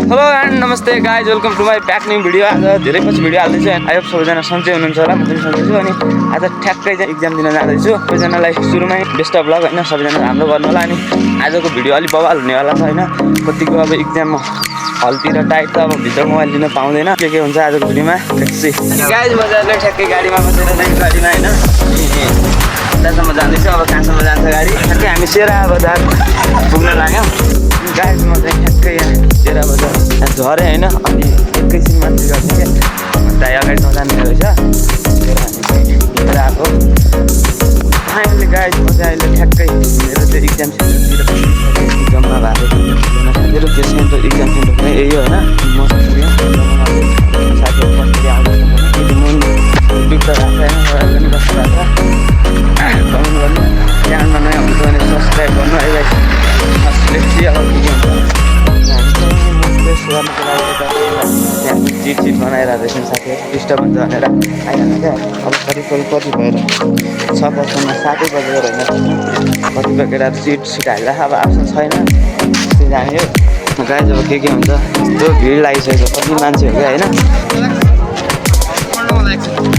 Hello and नमस्ते guys, welcome to my back new video. आज धेरै पछि भिडियो हाल्दैछु। आई होप सबैजना सन्चै हुनुहुन्छ होला, म पनि सन्चै छु। अनि आज ठ्याक्कै चाहिँ इक्जाम दिन जाँदैछु। सबैजनालाई सुरुमै बेस्ट अफ लक होइन, सबैजना राम्रो गर्नु होला। अनि आजको भिडियो अलिक बवाल हुनेवाला छ होइन। कतिको अब इक्जाम हलतिर टाइट त अब भित्र मोबाइल लिन पाउँदैन। के हुन्छ आजको भिडियोमा देखिसि गाइज। मजाले ठ्याक्कै गाडीमा बसेर चाहिँ गाडीमा होइन कतासम्म जाँदैछु। अब कहाँसम्म जान्छ गाडी? ठ्याक्कै हामी सेरा बजार पुग्न लाग्यौँ गाइज। म चाहिँ ठ्याक्कै यहाँ सेरा बजार झरेँ होइन। अनि एकैछिन मात्रै गर्ने क्या, दाइ अगाडि नजाने रहेछ। हामी हिँडेर आएको फाइनली गाइज। म चाहिँ अहिले ठ्याक्कै मेरो चाहिँ इक्जाम सेन्टरतिर इक्जाममा भएको साथीहरू त्यो सेन्टर इक्जाम सेन्टर चाहिँ यही होइन। म साथीहरू कसरी आउँदैछ दुःख राख्छ होइन, पनि कस्तो राख्छ कमेन्ट गर्नु। च्यानलमा नयाँ हुन्छ भने सब्सक्राइब गर्नु है गाइज। लेख्छु अब के हुन्छ। हामी चाहिँ मोटिभेट गर्नुको लागि त्यहाँ चिट बनाइरहेको रहेछौँ साथीहरू, डिस्टर्ब हुन्छ भनेर आइहाल्नु क्या। अब कति भएर 6 बजीसम्म 7 बजेर होइन, कतिपय केटाहरू चिट हालेर अब आफ्नो छैन त्यो जाने हो गाइज। अब के हुन्छ यस्तो भिड लागिसकेको कति मान्छेहरू क्या होइन।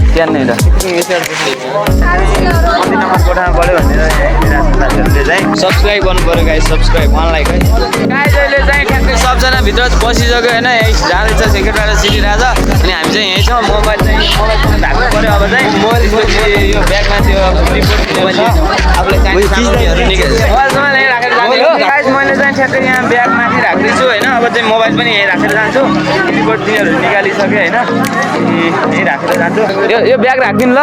त्यहाँनिर र कोठामा पढ्यो भनेर साथीहरूले चाहिँ सब्सक्राइब गर्नु पऱ्यो गाइज। सब्सक्राइब 1 लाइक है गाइज। अहिले चाहिँ ठ्याक्कै सबजना भित्र बसिसक्यो होइन। यहीँ जाँदैछ सेक्रेटरी सिटिरहेछ। अनि हामी चाहिँ यहीँ छौँ। मोबाइल पनि ढाक्नु पऱ्यो। अब चाहिँ त्यसपछि यो ब्यागमा त्यो रिपोर्ट आफूलाई चाहिने सामग्रीहरू निकाल्छ। मोबाइलसम्म यहीँ राखेर जाने हो गाइज। मैले चाहिँ ठ्याक्कै यहाँ ब्याग माथि राख्दैछु होइन। अब चाहिँ मोबाइल पनि यहीँ राखेर जान्छु। रिपोर्ट तिनीहरू निकालिसक्यो होइन। यहीँ राखेर जान्छु। यो ब्याग राखिदिनु ल,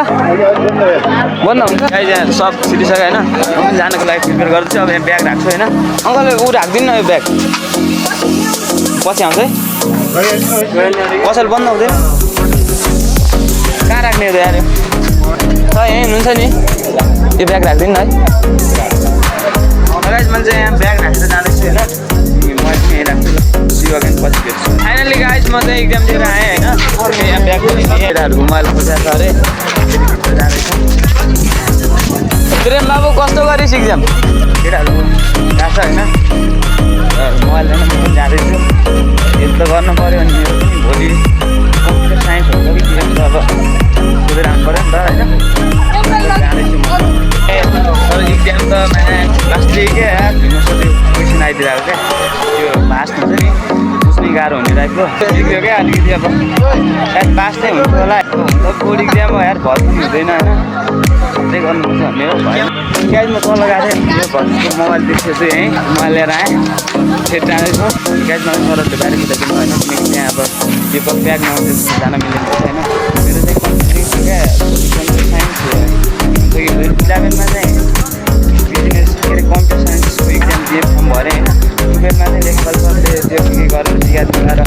बन्द हुन्छ गाइज। यहाँ सब छिटिसक्यो होइन। म पनि जानको लागि प्रिपेयर गर्दैछु। अब यहाँ ब्याग राख्छु होइन। अङ्कल ऊ राखिदिनु न यो ब्याग, पछि आउँछ है। पसल बन्द हुँदैन, कहाँ राख्ने त यार? छ यहीँ हुनुहुन्छ नि, यो ब्याग राखिदिनु न है गाइज। मैले चाहिँ यहाँ ब्याग राखेर जाँदैछु होइन। म यहीँ राख्छु ल, सिवागन पछि भेट्छु। फाइनली गाइज म चाहिँ इक्जाम दिएर आएँ होइन। यहाँ ब्याग पनि केटाहरूको मोबाइल खोजेको छ अरे, जाँदैछ। प्रेम बाबु कस्तो गरिस् इक्जाम? केटाहरू गएको छ होइन। मोबाइल लिएर म पनि जाँदैछु। यस्तो गर्नु पऱ्यो भने मेरो पनि भोलि कम्प्युटर साइन्स हुन्छ कि के हुन्छ अब सोधेर आउनु पऱ्यो नि त होइन। जाँदैछु म। तर इक्जाम त लास्ट डे क्या सोध्यो क्वेसन आइदिरहेको क्या। त्यो पास हुन्छ नि बुझ्नै गाह्रो हुने टाइपको बिग्रियो क्या अलिकति। अब सायद पास चाहिँ हुन्छ होला। बोर्ड इक्जाम हो यार, भर पनि हुँदैन होइन। त्यही गर्नुपर्छ भन्ने हो भयो। गाइज म तल गएको थिएँ, यो घरको मोबाइल देखेको छु यहीँ। मोबाइल लिएर आएँ, फेरि जाँदैछु गाइज। मलाई सरहरूले बाहिर खुलाइदिनु होइन, किनकि त्यहाँ अब यो ब्याग नआउँदै जान मिलेको छैन। मेरो चाहिँ कम्प्युटर छ क्या, कम्प्युटर साइन्स हो। 11मा चाहिँ बिजनेस के अरे कम्प्युटर साइन्सको इक्जाम दिए फर्म भरेँ होइन। 12मा चाहिँ लेखपाल सरले त्यो के गरेर जिज्ञासा लगाएर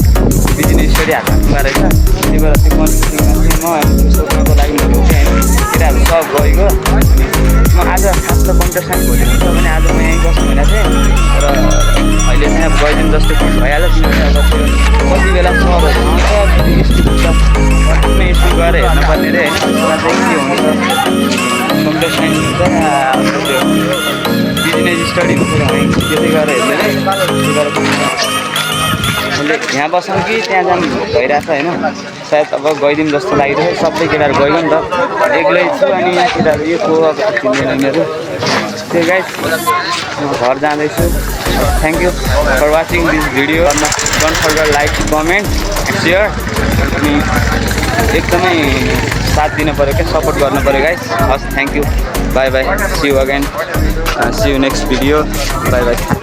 बिजनेस स्टडी हातमा पुगा रहेछ। त्यही भएर त्यो कन्फ्युजनमा चाहिँ म सोध्नको लागि म रोकेँ होइन। केटाहरू सब गएको। म आज खास त कम्प्युटर साइन्स भोलि हुन्छ भने आज म यहीँ बस्नु भनेको थिएँ। तर अहिले चाहिँ अब गइदिनु जस्तो फिल भइहाल्यो। किनभने अब त्यो कति बेला सरहरू आउँछ, आफ्नै स्कुल गएर हेर्नुपर्ने अरे होइन। त्यसमा चाहिँ के हुन्छ, कम्प्युटर साइन्स हुन्छ त्यो बिजनेस स्टडी हुन्छ है, त्यो चाहिँ गएर हेर्दैन। त्यो गरेर मैले यहाँ बस्नु कि त्यहाँ जानु भइरहेछ होइन। सायद अब गइदिउँ जस्तो लागिरहेछ। सबै केटाहरू गइयो नि त, एक्लै छु। अनि यहाँ केटाहरू यो को अब किन्दैन मेरो। त्यो गाइज म घर जाँदैछु। Thank you for watching this video. Don't forget like, comment, share. अनि एकदमै साथ दिनु पऱ्यो क्या, सपोर्ट गर्नु पऱ्यो गाइज। हस्, thank you, bye bye, see you again, see you next video, bye by.